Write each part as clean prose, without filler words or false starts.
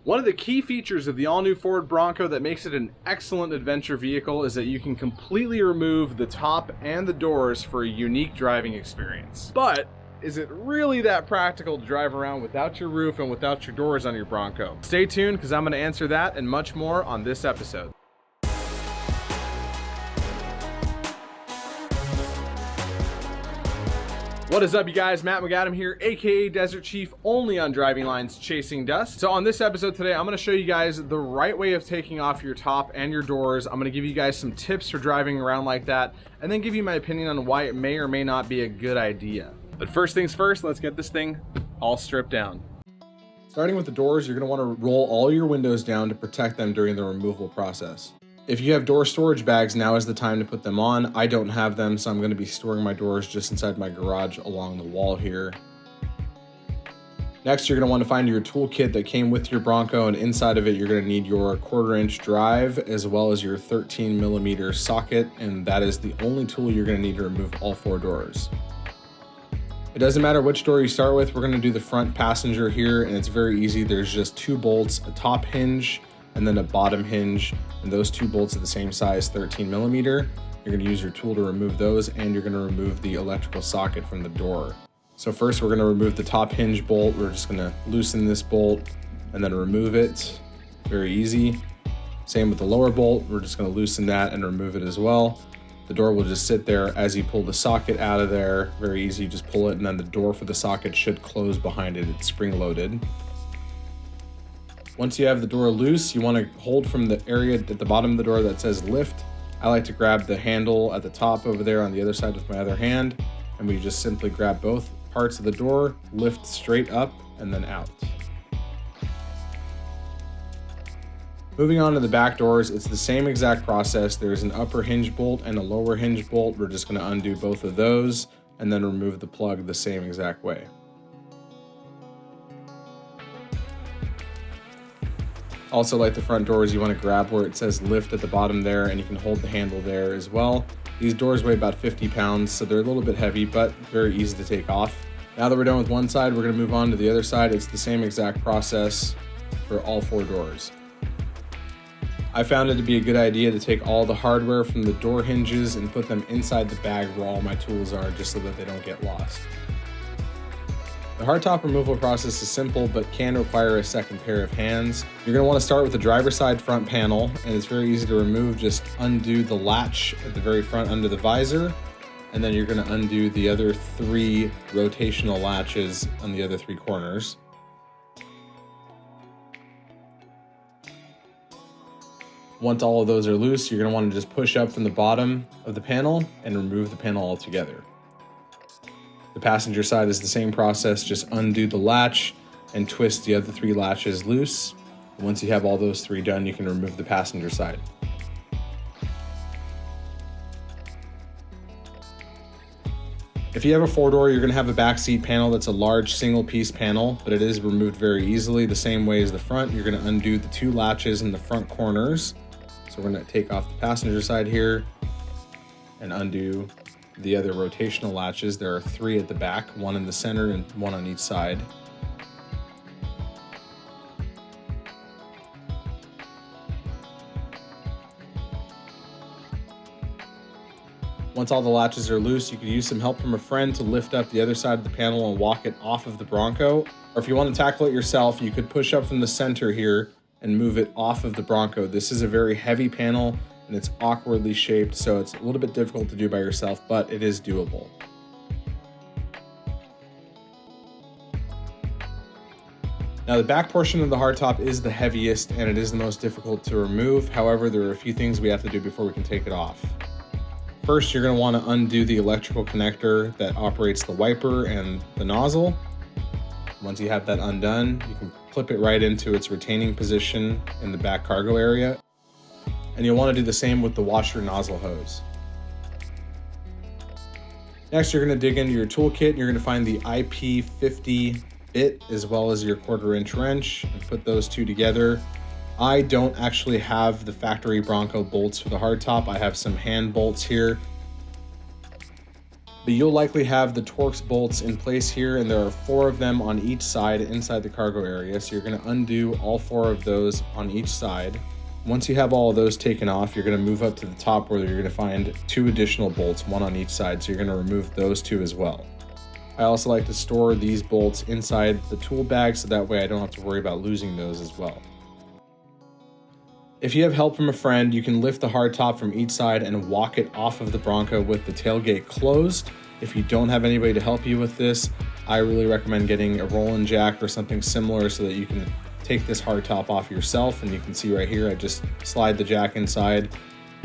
One of the key features of the all-new Ford Bronco that makes it an excellent adventure vehicle is that you can completely remove the top and the doors for a unique driving experience. But is it really that practical to drive around without your roof and without your doors on your Bronco? Stay tuned, because I'm going to answer that and much more on this episode. What is up, you guys? Matt McAdam here, aka Desert Chief, only on Driving Lines Chasing Dust. So on this episode today, I'm going to show you guys the right way of taking off your top and your doors. I'm going to give you guys some tips for driving around like that, and then give you my opinion on why it may or may not be a good idea. But first things first, let's get this thing all stripped down. Starting with the doors, you're going to want to roll all your windows down to protect them during the removal process. If you have door storage bags, now is the time to put them on. I don't have them, so I'm going to be storing my doors just inside my garage along the wall here. Next, you're going to want to find your toolkit that came with your Bronco, and inside of it, you're going to need your 1/4-inch drive as well as your 13mm socket, and that is the only tool you're going to need to remove all 4 doors. It doesn't matter which door you start with. We're going to do the front passenger here, and it's very easy. There's just 2 bolts, a top hinge, and then a bottom hinge, and those 2 bolts are the same size, 13mm. You're going to use your tool to remove those, and you're going to remove the electrical socket from the door. So first, we're going to remove the top hinge bolt. We're just going to loosen this bolt and then remove it. Very easy. Same with the lower bolt. We're just going to loosen that and remove it as well. The door will just sit there as you pull the socket out of there. Very easy, just pull it, and then the door for the socket should close behind it. It's spring-loaded. Once you have the door loose, you want to hold from the area at the bottom of the door that says lift. I like to grab the handle at the top over there on the other side with my other hand, and we just simply grab both parts of the door, lift straight up, and then out. Moving on to the back doors, it's the same exact process. There's an upper hinge bolt and a lower hinge bolt. We're just going to undo both of those and then remove the plug the same exact way. Also, like the front doors, you want to grab where it says lift at the bottom there, and you can hold the handle there as well. These doors weigh about 50 pounds, so they're a little bit heavy, but very easy to take off. Now that we're done with one side, we're going to move on to the other side. It's the same exact process for all 4 doors. I found it to be a good idea to take all the hardware from the door hinges and put them inside the bag where all my tools are, just so that they don't get lost. The hardtop removal process is simple, but can require a second pair of hands. You're going to want to start with the driver's side front panel, and it's very easy to remove. Just undo the latch at the very front under the visor, and then you're going to undo the other 3 rotational latches on the other 3 corners. Once all of those are loose, you're going to want to just push up from the bottom of the panel and remove the panel altogether. The passenger side is the same process. Just undo the latch and twist the other 3 latches loose. And once you have all those 3 done, you can remove the passenger side. If you have a 4-door, you're going to have a back seat panel that's a large single-piece panel, but it is removed very easily the same way as the front. You're going to undo the 2 latches in the front corners. So we're going to take off the passenger side here and undo the other rotational latches. There are 3 at the back, 1 in the center and 1 on each side. Once all the latches are loose, you could use some help from a friend to lift up the other side of the panel and walk it off of the Bronco. Or if you want to tackle it yourself, you could push up from the center here and move it off of the Bronco. This is a very heavy panel, and it's awkwardly shaped, so it's a little bit difficult to do by yourself, but it is doable. Now, the back portion of the hardtop is the heaviest, and it is the most difficult to remove. However, there are a few things we have to do before we can take it off. First, you're going to want to undo the electrical connector that operates the wiper and the nozzle. Once you have that undone, you can clip it right into its retaining position in the back cargo area. And you'll want to do the same with the washer nozzle hose. Next, you're going to dig into your toolkit. You're going to find the IP50 bit as well as your 1/4-inch wrench and put those 2 together. I don't actually have the factory Bronco bolts for the hardtop. I have some hand bolts here. But you'll likely have the Torx bolts in place here, and there are 4 of them on each side inside the cargo area. So you're going to undo all 4 of those on each side. Once you have all of those taken off, you're going to move up to the top where you're going to find 2 additional bolts, 1 on each side. So you're going to remove those 2 as well. I also like to store these bolts inside the tool bag so that way I don't have to worry about losing those as well. If you have help from a friend, you can lift the hardtop from each side and walk it off of the Bronco with the tailgate closed. If you don't have anybody to help you with this, I really recommend getting a Rollin' jack or something similar so that you can take this hardtop off yourself. And you can see right here, I just slide the jack inside,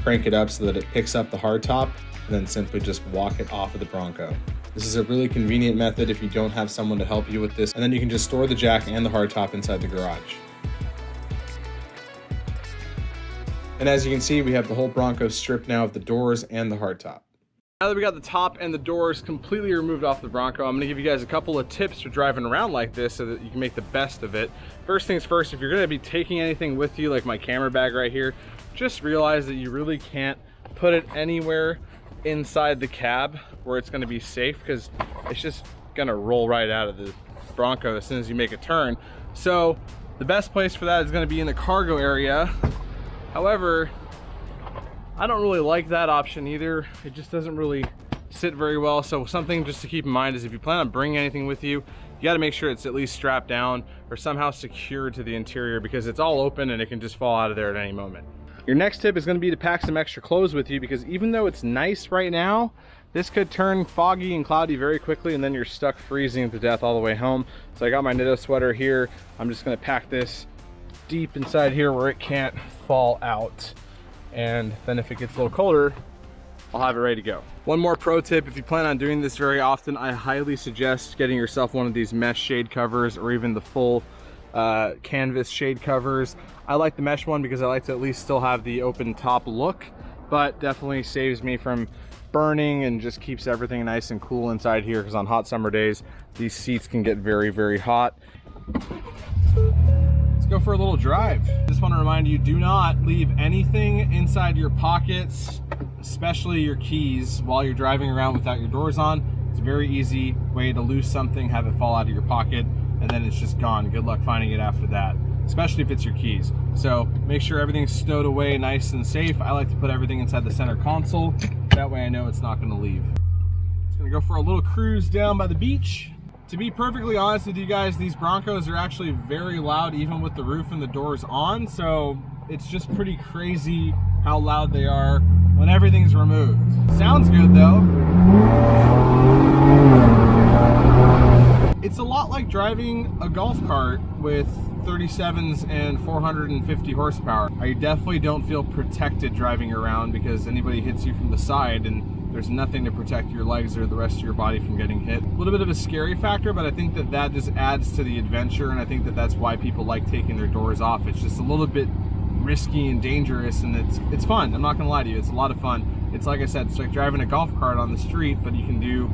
crank it up so that it picks up the hardtop, and then simply just walk it off of the Bronco. This is a really convenient method if you don't have someone to help you with this, and then you can just store the jack and the hardtop inside the garage. And as you can see, we have the whole Bronco stripped now of the doors and the hardtop. Now that we got the top and the doors completely removed off the Bronco, I'm gonna give you guys a couple of tips for driving around like this so that you can make the best of it. First things first, if you're gonna be taking anything with you, like my camera bag right here, just realize that you really can't put it anywhere inside the cab where it's gonna be safe, because it's just gonna roll right out of the Bronco as soon as you make a turn. So the best place for that is gonna be in the cargo area. However, I don't really like that option either. It just doesn't really sit very well. So something just to keep in mind is if you plan on bringing anything with you, you got to make sure it's at least strapped down or somehow secured to the interior, because it's all open and it can just fall out of there at any moment. Your next tip is going to be to pack some extra clothes with you, because even though it's nice right now, this could turn foggy and cloudy very quickly, and then you're stuck freezing to death all the way home. So I got my knit sweater here. I'm just going to pack this deep inside here where it can't fall out, and then if it gets a little colder, I'll have it ready to go. One more pro tip: if you plan on doing this very often, I highly suggest getting yourself one of these mesh shade covers, or even the full canvas shade covers. I like the mesh one because I like to at least still have the open top look, but definitely saves me from burning and just keeps everything nice and cool inside here, because on hot summer days these seats can get very, very hot. Let's go for a little drive. Just want to remind you, do not leave anything inside your pockets, especially your keys, while you're driving around without your doors on. It's a very easy way to lose something, have it fall out of your pocket, and then it's just gone. Good luck finding it after that, especially if it's your keys. So make sure everything's stowed away nice and safe. I like to put everything inside the center console. That way I know it's not going to leave. Just going to go for a little cruise down by the beach. To be perfectly honest with you guys, these Broncos are actually very loud even with the roof and the doors on, so it's just pretty crazy how loud they are when everything's removed. Sounds good though. It's a lot like driving a golf cart with 37s and 450 horsepower. I definitely don't feel protected driving around, because anybody hits you from the side and there's nothing to protect your legs or the rest of your body from getting hit. A little bit of a scary factor, but I think that that just adds to the adventure, and I think that that's why people like taking their doors off. It's just a little bit risky and dangerous, and it's fun. I'm not gonna lie to you, it's a lot of fun. It's like I said, it's like driving a golf cart on the street, but you can do,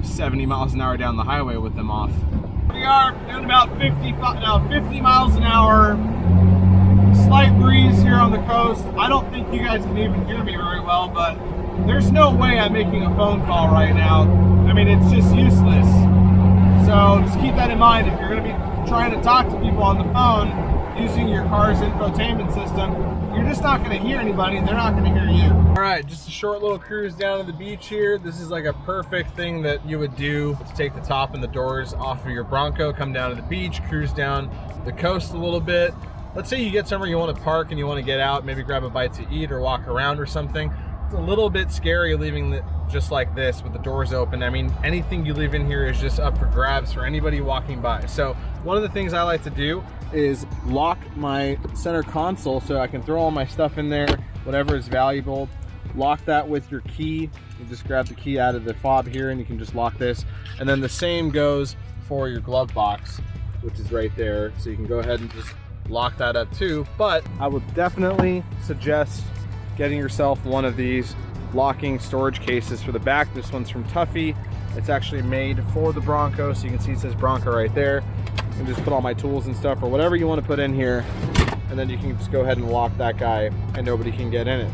70 miles an hour down the highway with them off. We are doing about 50 miles an hour. Slight breeze here on the coast. I don't think you guys can even hear me very well, but there's no way I'm making a phone call right now. I mean, it's just useless. So just keep that in mind. If you're going to be trying to talk to people on the phone using your car's infotainment system, you're just not going to hear anybody, and they're not going to hear you. All right, just a short little cruise down to the beach here. This is like a perfect thing that you would do to take the top and the doors off of your Bronco, come down to the beach, cruise down the coast a little bit. Let's say you get somewhere you want to park and you want to get out, maybe grab a bite to eat or walk around or something. It's a little bit scary leaving just like this with the doors open. I mean, anything you leave in here is just up for grabs for anybody walking by. So one of the things I like to do is lock my center console so I can throw all my stuff in there, whatever is valuable. Lock that with your key. You just grab the key out of the fob here and you can just lock this. And then the same goes for your glove box, which is right there. So you can go ahead and just lock that up too. But I would definitely suggest getting yourself one of these locking storage cases for the back. This one's from Tuffy. It's actually made for the Bronco, so you can see it says Bronco right there. And just put all my tools and stuff or whatever you want to put in here, and then you can just go ahead and lock that guy and nobody can get in it.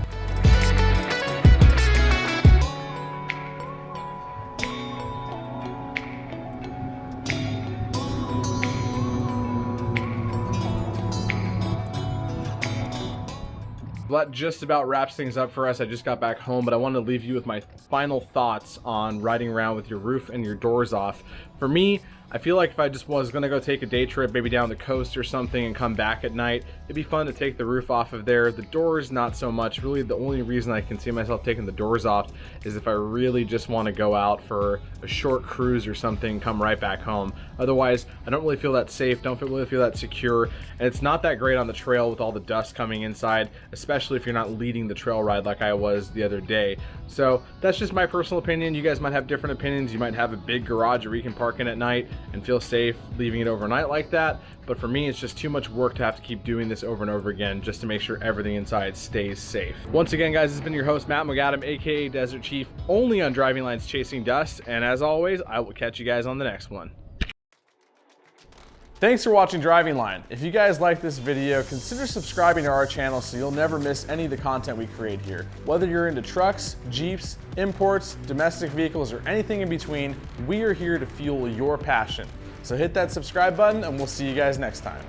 Well, that just about wraps things up for us. I just got back home, but I wanted to leave you with my final thoughts on riding around with your roof and your doors off. For me, I feel like if I just was gonna go take a day trip, maybe down the coast or something, and come back at night, it'd be fun to take the roof off of there. The doors, not so much. Really, the only reason I can see myself taking the doors off is if I really just want to go out for a short cruise or something, come right back home. Otherwise, I don't really feel that safe, don't really feel that secure, and it's not that great on the trail with all the dust coming inside, especially if you're not leading the trail ride like I was the other day. So that's just my personal opinion. You guys might have different opinions. You might have a big garage where you can park in at night and feel safe leaving it overnight like that. But for me, it's just too much work to have to keep doing this over and over again just to make sure everything inside stays safe. Once again, guys, this has been your host, Matt McAdam, aka Desert Chief, only on Driving Lines Chasing Dust. And as always, I will catch you guys on the next one. Thanks for watching Driving Line. If you guys like this video, consider subscribing to our channel so you'll never miss any of the content we create here. Whether you're into trucks, Jeeps, imports, domestic vehicles, or anything in between, we are here to fuel your passion. So hit that subscribe button and we'll see you guys next time.